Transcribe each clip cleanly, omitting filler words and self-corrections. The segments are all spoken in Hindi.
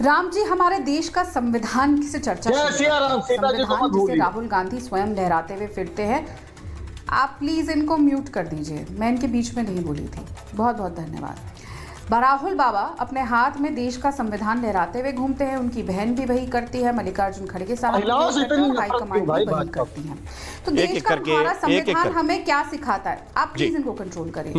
राम जी, हमारे देश का संविधान से चर्चा संविधान जिसे राहुल गांधी स्वयं लहराते हुए फिरते हैं। आप प्लीज इनको म्यूट कर दीजिए, मैं इनके बीच में नहीं बोली थी। बहुत बहुत धन्यवाद। राहुल बाबा अपने हाथ में देश का संविधान लहराते हुए घूमते हैं, उनकी बहन भी वही करती है, मल्लिकार्जुन खड़गे साहब हाईकमांड भी वही करती हैं। तो देश का हमारा संविधान हमें क्या सिखाता है? आप प्लीज इनको कंट्रोल करें।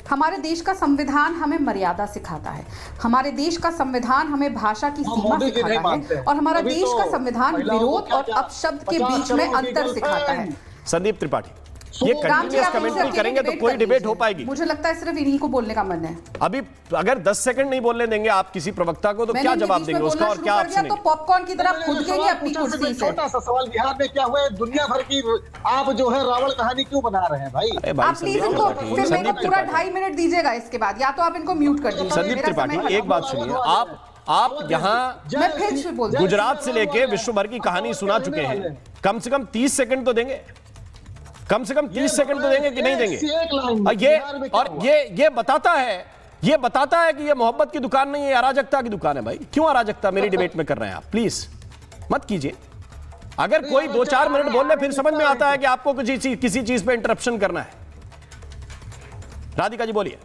हमारे देश का संविधान हमें मर्यादा सिखाता है, हमारे देश का संविधान हमें भाषा की सीमा सिखाता है, और हमारा देश का संविधान विरोध और अपशब्द के बीच में अंतर सिखाता है। संदीप त्रिपाठी, ये कंटिन्यूअस कमेंट्री करेंगे तो कोई डिबेट हो पाएगी? मुझे लगता है सिर्फ इन्हीं को बोलने का मन है। अभी अगर 10 सेकंड नहीं बोलने देंगे आप किसी प्रवक्ता को तो क्या जवाब देंगे उसका, और क्या आप सुनेंगे? तो पॉपकॉर्न की तरफ खुद गए अपनी कुर्सी से। छोटा सा सवाल, बिहार में क्या हुआ है? दुनिया भर की आप जो है रावण कहानी क्यों बना रहे हैं भाई? आप प्लीज इनको पूरा 2.5 मिनट दीजिएगा, इसके बाद या तो आप इनको म्यूट कर दीजिए। संदीप त्रिपाठी, एक बात सुनिए, आप यहाँ गुजरात से लेके विश्व भर की कहानी सुना चुके हैं, कम से कम 30 सेकंड तो देंगे, कम से कम 30 सेकंड तो देंगे कि नहीं देंगे? ये बताता है कि ये मोहब्बत की दुकान नहीं है, अराजकता की दुकान है। भाई क्यों अराजकता मेरी डिबेट में कर रहे हैं आप? प्लीज मत कीजिए। अगर कोई 2-4 मिनट बोल ले फिर समझ में आता है कि आपको किसी चीज पे इंटरप्शन करना है। राधिका जी बोलिए।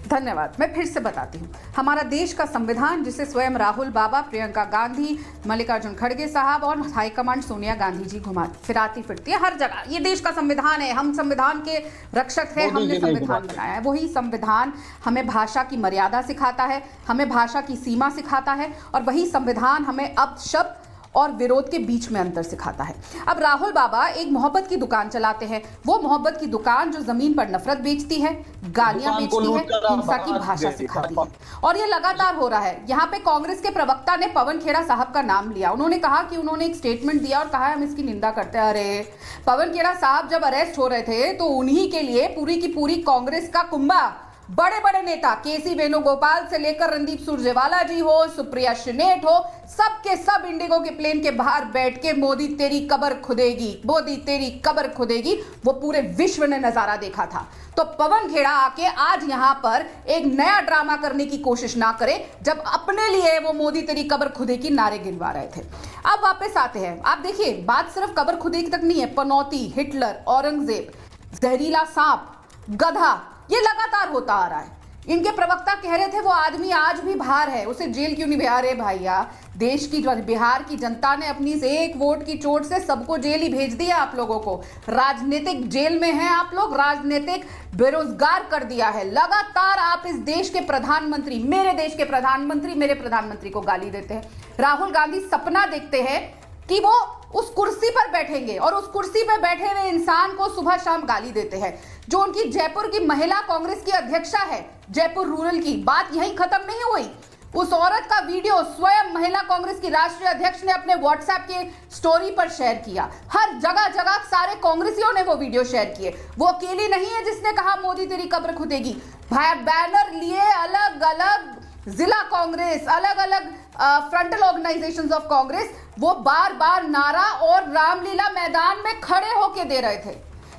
धन्यवाद। मैं फिर से बताती हूँ, हमारा देश का संविधान जिसे स्वयं राहुल बाबा, प्रियंका गांधी, मल्लिकार्जुन खड़गे साहब और हाईकमांड सोनिया गांधी जी फिराती फिरती है हर जगह। ये देश का संविधान है, हम संविधान के रक्षक हैं, हमने संविधान बनाया है। वही संविधान हमें भाषा की मर्यादा सिखाता है, हमें भाषा की सीमा सिखाता है, और वही संविधान हमें अपशब्द और विरोध के बीच में अंतर सिखाता है। अब राहुल बाबा एक मोहब्बत की दुकान चलाते हैं, वो मोहब्बत की दुकान जो जमीन पर नफरत बेचती है, गालियां बेचती है, हिंसा की भाषा सिखाती है, और ये लगातार हो रहा है। यहाँ पे कांग्रेस के प्रवक्ता ने पवन खेड़ा साहब का नाम लिया। उन्होंने कहा कि उन्होंने एक स्टेटमेंट दिया और कहा हम इसकी निंदा करते हैं। अरे पवन खेड़ा साहब जब अरेस्ट हो रहे थे तो उन्हीं के लिए पूरी की पूरी कांग्रेस का कुंभा, बड़े बड़े नेता केसी वेणुगोपाल से लेकर रणदीप सुरजेवाला जी हो, सुप्रिया शिनेट हो, सब के सब इंडिगो के प्लेन के बाहर बैठ के मोदी तेरी कब्र खुदेगी, मोदी तेरी कब्र खुदेगी, वो पूरे विश्व ने नजारा देखा था। तो पवन खेड़ा आके आज यहां पर एक नया ड्रामा करने की कोशिश ना करे, जब अपने लिए वो मोदी तेरी कब्र खुदेगी नारे गिनवा रहे थे। अब वापस आते हैं, आप देखिए बात सिर्फ कब्र खुदेगी तक नहीं है। पनौती, हिटलर, औरंगजेब, जहरीला सांप, गधा, ये लगातार होता आ रहा है। इनके प्रवक्ता कह रहे थे वो आदमी आज भी बाहर है, उसे जेल क्यों नहीं भेजा? अरे भैया, देश की बिहार की जनता ने अपनी से एक वोट की चोट से सबको जेल ही भेज दिया। आप लोगों को राजनीतिक जेल में हैं आप लोग, राजनीतिक बेरोजगार कर दिया है। लगातार आप इस देश के प्रधानमंत्री, मेरे देश के प्रधानमंत्री, मेरे प्रधानमंत्री को गाली देते हैं। राहुल गांधी सपना देखते हैं कि वो उस कुर्सी पर बैठेंगे, और उस कुर्सी पर बैठे हुए इंसान को सुबह शाम गाली देते हैं। जो उनकी जयपुर की महिला कांग्रेस की अध्यक्षा है, जयपुर रूरल की, बात यहीं खत्म नहीं हुई। उस औरत का वीडियो स्वयं महिला कांग्रेस की राष्ट्रीय अध्यक्ष ने अपने व्हाट्सएप के स्टोरी पर शेयर किया। हर जगह जगह सारे कांग्रेसियों ने वो वीडियो शेयर किए। वो अकेली नहीं है जिसने कहा मोदी तेरी कब्र खुदेगी। भाई बैनर लिए अलग अलग जिला कांग्रेस, अलग अलग फ्रंटल ऑर्गेनाइजेशंस ऑफ कांग्रेस, वो बार बार नारा और रामलीला मैदान में खड़े होके दे रहे थे।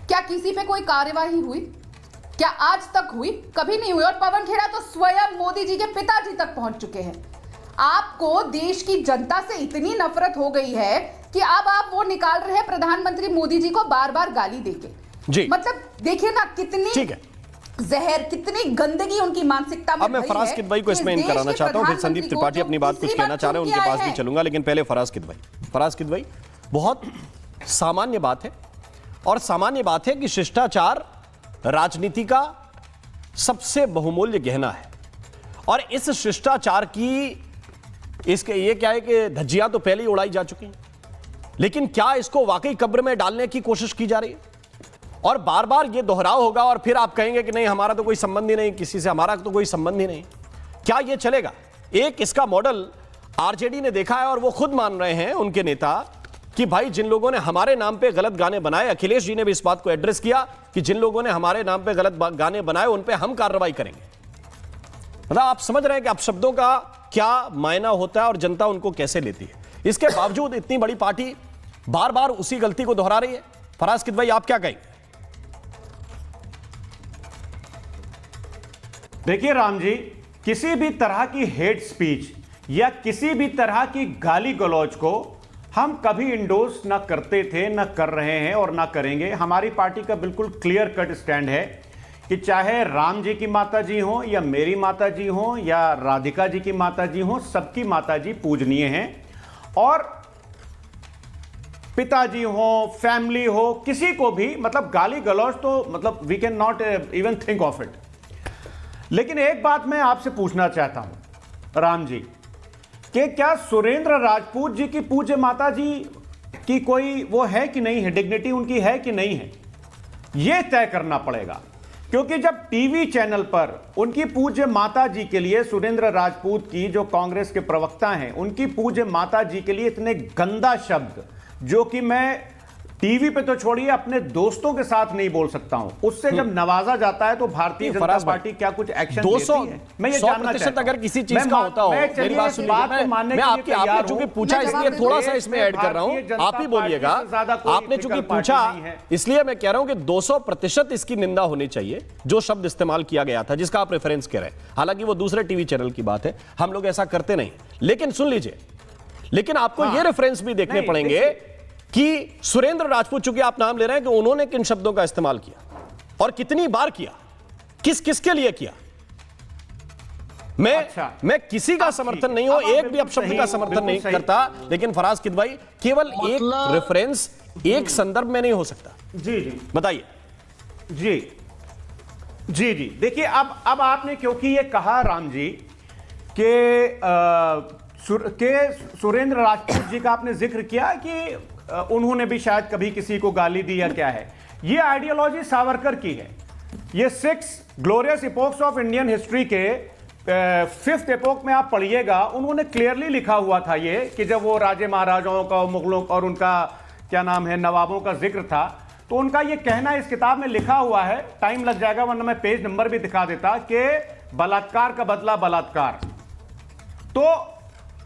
क्या किसी पे कोई कार्यवाही हुई? क्या आज तक हुई? कभी नहीं हुई। और पवन खेड़ा तो स्वयं मोदी जी के पिताजी तक पहुंच चुके हैं। आपको देश की जनता से इतनी नफरत हो गई है कि अब आप वो निकाल रहे हैं प्रधानमंत्री मोदी जी को बार बार गाली देके। मतलब देखिए ना कितनी जहर, कितनी गंदगी उनकी मानसिकता में। अब मैं फराज किदवई को इसमें इन कराना चाहता हूं, फिर संदीप त्रिपाठी अपनी बात कुछ कहना चाह रहे हैं, उनके पास भी चलूंगा, लेकिन पहले फराज किदवई। बहुत सामान्य बात है, और सामान्य बात है कि शिष्टाचार राजनीति का सबसे बहुमूल्य गहना है, और इस शिष्टाचार की इसके ये क्या है कि धज्जियां तो पहले ही उड़ाई जा चुकी हैं, लेकिन क्या इसको वाकई कब्र में डालने की कोशिश की जा रही है? और बार बार ये दोहराव होगा और फिर आप कहेंगे कि नहीं हमारा तो कोई संबंध ही नहीं किसी से, हमारा तो कोई संबंध ही नहीं। क्या ये चलेगा? एक इसका मॉडल आरजेडी ने देखा है, और वो खुद मान रहे हैं उनके नेता कि भाई जिन लोगों ने हमारे नाम पे गलत गाने बनाए, अखिलेश जी ने भी इस बात को एड्रेस किया कि जिन लोगों ने हमारे नाम पे गलत गाने बनाए उन पे हम कार्रवाई करेंगे। मतलब आप समझ रहे हैं कि आप शब्दों का क्या मायना होता है और जनता उनको कैसे लेती है। इसके बावजूद इतनी बड़ी पार्टी बार बार उसी गलती को दोहरा रही है। फराज किदवई, आप क्या कहेंगे? देखिए राम जी, किसी भी तरह की हेट स्पीच या किसी भी तरह की गाली गलौज को हम कभी इंडोर्स ना करते थे, ना कर रहे हैं और ना करेंगे। हमारी पार्टी का बिल्कुल क्लियर कट स्टैंड है कि चाहे राम जी की माता जी हो या मेरी माता जी हो या राधिका जी की माता जी हो, सबकी माता जी पूजनीय हैं। और पिताजी हो, फैमिली हो, किसी को भी मतलब गाली गलौज तो मतलब we can not even think of it. लेकिन एक बात मैं आपसे पूछना चाहता हूं राम जी, कि क्या सुरेंद्र राजपूत जी की पूज्य माता जी की कोई वो है कि नहीं है, डिग्निटी उनकी है कि नहीं है, यह तय करना पड़ेगा। क्योंकि जब टीवी चैनल पर उनकी पूज्य माता जी के लिए, सुरेंद्र राजपूत की जो कांग्रेस के प्रवक्ता हैं, उनकी पूज्य माता जी के लिए इतने गंदा शब्द, जो कि मैं टीवी पे तो छोड़िए अपने दोस्तों के साथ नहीं बोल सकता हूं, उससे जब नवाजा जाता है तो भारतीय जनता पार्टी क्या कुछ एक्शन लेती है? मैं ये जानना चाहता हूं। अगर किसी चीज का होता हो, मेरी बात सुनिए, मैं आपकी आपने चूंकि पूछा इसलिए थोड़ा सा इसमें ऐड कर रहा हूं, आप ही बोलिएगा। आपने चूंकि पूछा इसलिए मैं कह रहा हूं कि 200% इसकी निंदा होनी चाहिए जो शब्द इस्तेमाल किया गया था, जिसका आप रेफरेंस कर रहे हैं। हालांकि वो दूसरे टीवी चैनल की बात है, हम लोग ऐसा करते नहीं। लेकिन सुन लीजिए, लेकिन आपको ये रेफरेंस भी देखने पड़ेंगे कि सुरेंद्र राजपूत, चूंकि आप नाम ले रहे हैं, कि उन्होंने किन शब्दों का इस्तेमाल किया और कितनी बार किया, किस किस के लिए किया। मैं किसी का समर्थन नहीं हूं, एक भी अपशब्द का समर्थन नहीं करता, लेकिन फराज किदवई केवल एक रेफरेंस, एक संदर्भ में नहीं हो सकता। जी जी बताइए। जी जी जी देखिए, अब आपने क्योंकि ये कहा राम जी कि सुरेंद्र राजपूत जी का आपने जिक्र किया कि उन्होंने भी शायद कभी किसी को गाली दी या क्या है, ये आइडियोलॉजी सावरकर की है। ये 6 ग्लोरियस इपोक्स ऑफ इंडियन हिस्ट्री के 5th एपोक में आप पढ़िएगा, उन्होंने क्लियरली लिखा हुआ था ये कि जब वो राजे महाराजाओं का, मुगलों और उनका क्या नाम है, नवाबों का जिक्र था, तो उनका ये कहना इस किताब में लिखा हुआ है। टाइम लग जाएगा वरना मैं पेज नंबर भी दिखा देता, कि बलात्कार का बदला बलात्कार। तो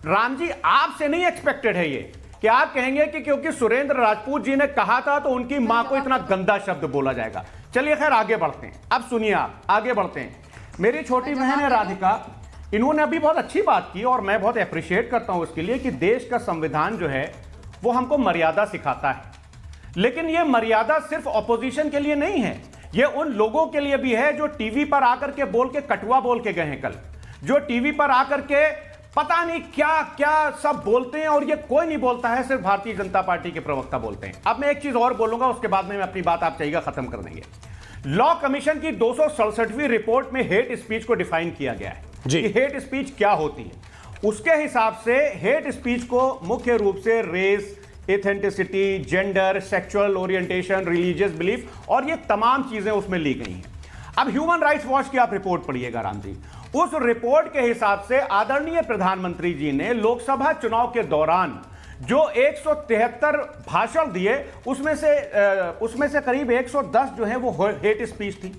राम जी आपसे नहीं एक्सपेक्टेड है ये कि आप कहेंगे कि क्योंकि सुरेंद्र राजपूत जी ने कहा था तो उनकी मां को इतना गंदा शब्द बोला जाएगा। चलिए खैर आगे बढ़ते हैं। अब सुनिए, आप आगे बढ़ते हैं। मेरी छोटी बहन है राधिका, इन्होंने अभी बहुत अच्छी बात की और मैं बहुत अप्रिशिएट करता हूं उसके लिए कि देश का संविधान जो है वो हमको मर्यादा सिखाता है। लेकिन यह मर्यादा सिर्फ ऑपोजिशन के लिए नहीं है, यह उन लोगों के लिए भी है जो टीवी पर आकर के बोल के कटुआ बोल के गए हैं कल, जो टीवी पर आकर के पता नहीं क्या क्या सब बोलते हैं, और ये कोई नहीं बोलता है, सिर्फ भारतीय जनता पार्टी के प्रवक्ता बोलते हैं। अब मैं एक चीज और बोलूंगा, उसके बाद में मैं अपनी बात आप चाहिएगा खत्म कर देंगे। लॉ कमीशन की 267वीं रिपोर्ट में हेट स्पीच को डिफाइन किया गया है कि हेट स्पीच क्या होती है। उसके हिसाब से हेट स्पीच को मुख्य रूप से race, ethnicity, gender, sexual orientation, religious belief और ये तमाम चीजें उसमें ली गई हैं। अब ह्यूमन राइट्स वॉच की आप रिपोर्ट पढ़िएगा राम जी, उस रिपोर्ट के हिसाब से आदरणीय प्रधानमंत्री जी ने लोकसभा चुनाव के दौरान जो 173 भाषण दिए, उसमें से करीब 110 जो है वो हेट स्पीच थी।